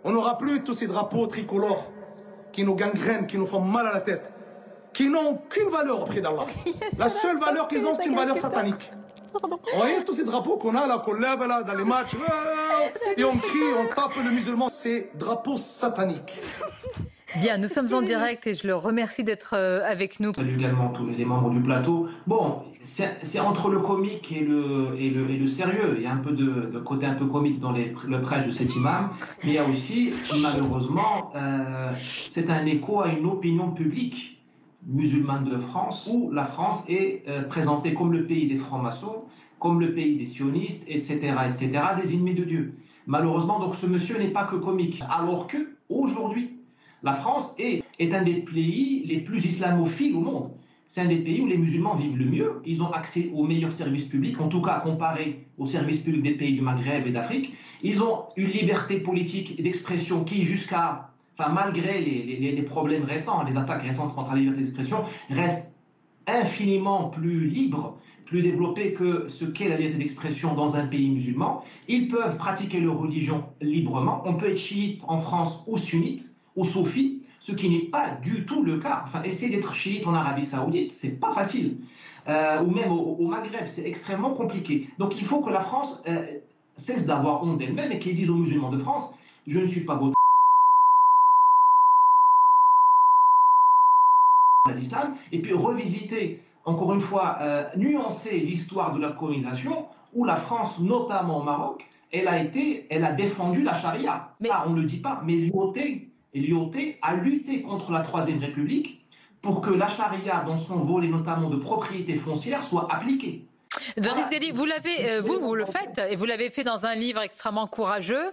On n'aura plus tous ces drapeaux tricolores qui nous gangrènent, qui nous font mal à la tête, qui n'ont aucune valeur auprès d'Allah. La seule valeur qu'ils ont, c'est une valeur satanique. Vous voyez tous ces drapeaux qu'on a là, qu'on lève là dans les matchs, et on crie, on tape le musulman. C'est drapeaux sataniques. Bien, nous sommes en direct et je le remercie d'être avec nous. Salut également tous les membres du plateau. Bon, c'est entre le comique et le sérieux. Il y a un peu de côté un peu comique dans le prêche de cet imam, mais il y a aussi, malheureusement, c'est un écho à une opinion publique musulmane de France, où la France est présentée comme le pays des francs-maçons, comme le pays des sionistes, etc., des ennemis de Dieu. Malheureusement, donc ce monsieur n'est pas que comique, alors que aujourd'hui, la France est un des pays les plus islamophiles au monde. C'est un des pays où les musulmans vivent le mieux. Ils ont accès aux meilleurs services publics, en tout cas comparé aux services publics des pays du Maghreb et d'Afrique. Ils ont une liberté politique et d'expression qui, malgré les problèmes récents, les attaques récentes contre la liberté d'expression, reste infiniment plus libre, plus développée que ce qu'est la liberté d'expression dans un pays musulman. Ils peuvent pratiquer leur religion librement. On peut être chiite en France ou sunnite, ou soufis, ce qui n'est pas du tout le cas. Enfin, essayer d'être chiite en Arabie Saoudite, c'est pas facile. Ou même au Maghreb, c'est extrêmement compliqué. Donc il faut que la France cesse d'avoir honte d'elle-même et qu'elle dise aux musulmans de France, je ne suis pas votre l'islam, et puis revisiter, encore une fois, nuancer l'histoire de la colonisation, où la France, notamment au Maroc, elle a défendu la charia. Mais... Ça, on ne le dit pas, mais l'IOT a lutté contre la Troisième République pour que la charia, dans son volet notamment de propriété foncière, soit appliquée. Driss Ghali, vous l'avez, vous le faites, et vous l'avez fait dans un livre extrêmement courageux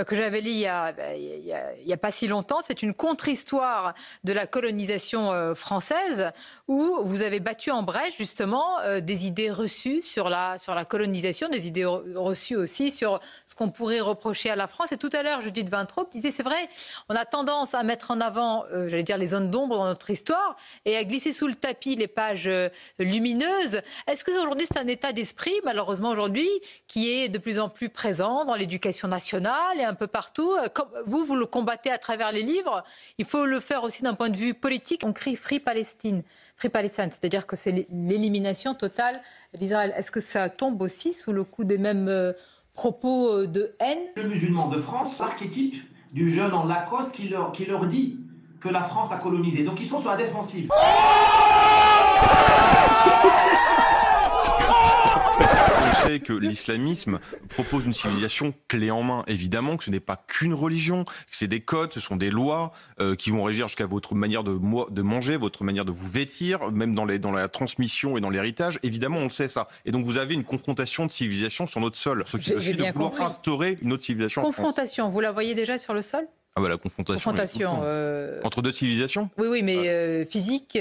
que j'avais lu il y a pas si longtemps. C'est une contre-histoire de la colonisation française, où vous avez battu en brèche justement des idées reçues sur la colonisation, des idées reçues aussi sur ce qu'on pourrait reprocher à la France. Et tout à l'heure, Judith Vintraub disait, c'est vrai, on a tendance à mettre en avant, j'allais dire, les zones d'ombre dans notre histoire et à glisser sous le tapis les pages lumineuses. Est-ce que aujourd'hui c'est un état d'esprit, malheureusement aujourd'hui, qui est de plus en plus présent dans l'éducation nationale et un peu partout? Comme vous le combattez à travers les livres, il faut le faire aussi d'un point de vue politique. On crie Free Palestine, c'est-à-dire que c'est l'élimination totale d'Israël. Est-ce que ça tombe aussi sous le coup des mêmes propos de haine? Le musulman de France, l'archétype du jeune en Lacoste qui leur dit que la France a colonisé. Donc ils sont sur la défensive. On sait que l'islamisme propose une civilisation clé en main, évidemment, que ce n'est pas qu'une religion, que c'est des codes, ce sont des lois qui vont régir jusqu'à votre manière de manger, votre manière de vous vêtir, même dans la transmission et dans l'héritage. Évidemment, on le sait ça. Et donc vous avez une confrontation de civilisation sur notre sol, ce qui aussi de vouloir instaurer une autre civilisation. Confrontation, vous la voyez déjà sur le sol? Ah bah la confrontation entre deux civilisations. Oui, mais physique,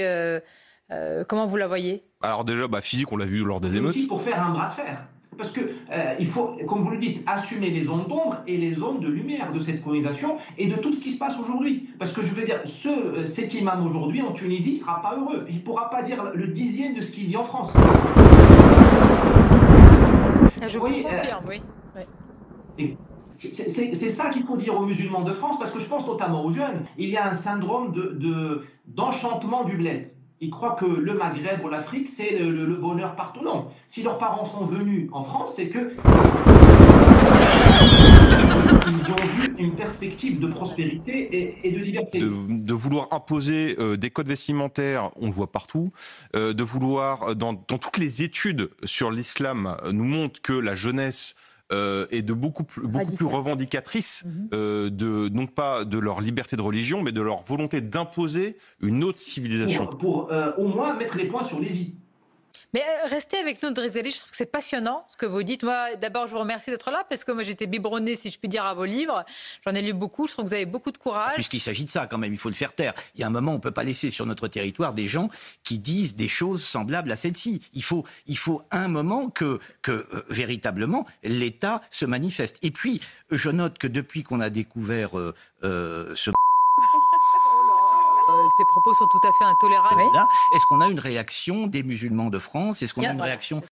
comment vous la voyez? Alors déjà, physique, on l'a vu lors des émeutes. Aussi pour faire un bras de fer. Parce que il faut, comme vous le dites, assumer les zones d'ombre et les zones de lumière de cette colonisation et de tout ce qui se passe aujourd'hui. Parce que je veux dire, cet imam aujourd'hui en Tunisie ne sera pas heureux. Il ne pourra pas dire le dixième de ce qu'il dit en France. Je vous confirme, oui. C'est ça qu'il faut dire aux musulmans de France, parce que je pense notamment aux jeunes. Il y a un syndrome d'enchantement du bled. Ils croient que le Maghreb ou l'Afrique, c'est le bonheur partout. Non. Si leurs parents sont venus en France, c'est que ils ont vu une perspective de prospérité et de liberté. De vouloir imposer des codes vestimentaires, on le voit partout. De vouloir, dans toutes les études sur l'islam, nous montre que la jeunesse est de beaucoup plus revendicatrice, non pas de leur liberté de religion, mais de leur volonté d'imposer une autre civilisation. Pour au moins mettre les points sur les i. Mais restez avec nous, Driss Ghali, je trouve que c'est passionnant ce que vous dites. Moi, d'abord, je vous remercie d'être là, parce que moi, j'étais biberonnée, si je puis dire, à vos livres. J'en ai lu beaucoup, je trouve que vous avez beaucoup de courage. Puisqu'il s'agit de ça, quand même, il faut le faire taire. Il y a un moment, on ne peut pas laisser sur notre territoire des gens qui disent des choses semblables à celle-ci. Il faut un moment que véritablement, l'État se manifeste. Et puis, je note que depuis qu'on a découvert ce... Ces propos sont tout à fait intolérables. Est-ce qu'on a une réaction des musulmans de France? Est-ce qu'on a une réaction